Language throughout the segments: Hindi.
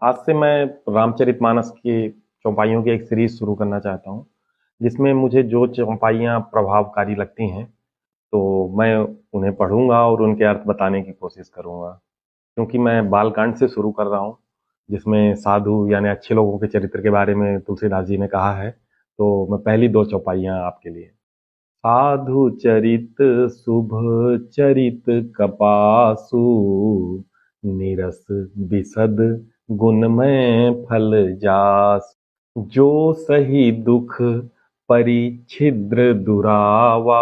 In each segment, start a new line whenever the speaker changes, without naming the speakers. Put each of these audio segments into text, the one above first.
आज से मैं रामचरितमानस की चौपाइयों की एक सीरीज शुरू करना चाहता हूँ, जिसमें मुझे जो चौपाइयाँ प्रभावकारी लगती हैं, तो मैं उन्हें पढ़ूंगा और उनके अर्थ बताने की कोशिश करूंगा। क्योंकि मैं बालकांड से शुरू कर रहा हूँ, जिसमें साधु यानी अच्छे लोगों के चरित्र के बारे में तुलसीदास जी ने कहा है। तो मैं पहली दो चौपाइयाँ आपके लिए। साधु चरित शुभ चरित कपासु, निरस बिसद गुणमय फल जास। जो सही दुख परिछिद्र दुरावा,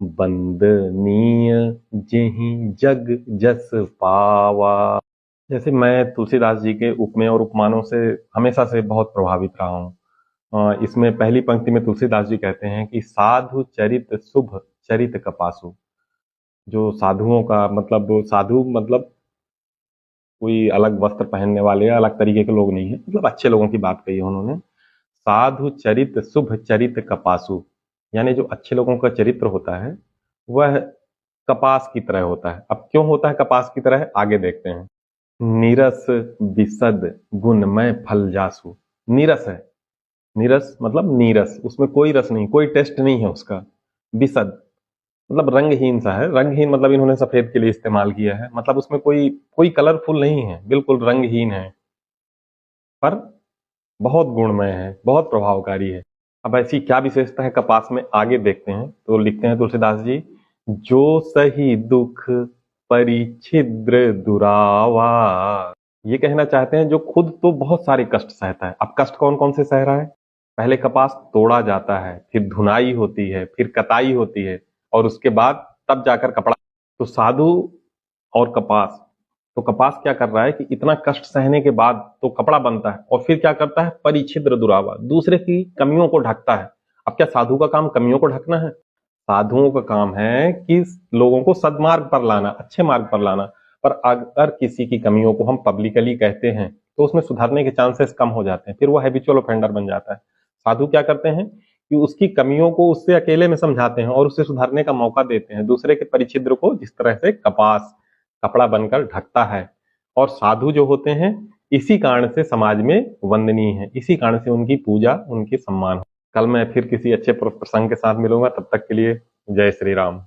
बंदनीय जेहि जग जस पावा। जैसे मैं तुलसीदास जी के उपमेय और उपमानों से हमेशा से बहुत प्रभावित रहा हूँ। इसमें पहली पंक्ति में तुलसीदास जी कहते हैं कि साधु चरित शुभ चरित कपासु। जो साधुओं का मतलब, साधु मतलब कोई अलग वस्त्र पहनने वाले या अलग तरीके के लोग नहीं है, मतलब अच्छे लोगों की बात कही है उन्होंने। साधु चरित शुभ चरित कपासु, यानी जो अच्छे लोगों का चरित्र होता है वह कपास की तरह होता है। अब क्यों होता है कपास की तरह, आगे देखते हैं। नीरस विसद गुणमय फल जासु। नीरस है, नीरस मतलब नीरस, उसमें कोई रस नहीं, कोई टेस्ट नहीं है उसका। विसद मतलब रंगहीन सा है। रंगहीन मतलब इन्होंने सफेद के लिए इस्तेमाल किया है, मतलब उसमें कोई कोई कलरफुल नहीं है, बिल्कुल रंगहीन है, पर बहुत गुणमय है, बहुत प्रभावकारी है। अब ऐसी क्या विशेषता है कपास में, आगे देखते हैं। तो लिखते हैं तुलसीदास जी, जो सही दुख परिछिद्र दुरावा। ये कहना चाहते हैं जो खुद तो बहुत सारे कष्ट सहता है। अब कष्ट कौन कौन से सह रहा है? पहले कपास तोड़ा जाता है, फिर धुनाई होती है, फिर कताई होती है, और उसके बाद तब जाकर कपड़ा। तो साधु और कपास, तो कपास क्या कर रहा है कि इतना कष्ट सहने के बाद तो कपड़ा बनता है, और फिर क्या करता है? परिछिद्र दुरावा, दूसरे की कमियों को ढकता है। अब क्या साधु का काम कमियों को ढकना है? साधुओं का काम है कि लोगों को सदमार्ग पर लाना, अच्छे मार्ग पर लाना। पर अगर किसी की कमियों को हम पब्लिकली कहते हैं तो उसमें सुधारने के चांसेस कम हो जाते हैं, फिर वो हैबिचुअल ऑफेंडर बन जाता है। साधु क्या करते हैं कि उसकी कमियों को उससे अकेले में समझाते हैं और उससे सुधारने का मौका देते हैं, दूसरे के परिछिद्र को, जिस तरह से कपास कपड़ा बनकर ढकता है। और साधु जो होते हैं, इसी कारण से समाज में वंदनीय है, इसी कारण से उनकी पूजा, उनकी सम्मान। कल मैं फिर किसी अच्छे प्रसंग के साथ मिलूंगा, तब तक के लिए जय श्री राम।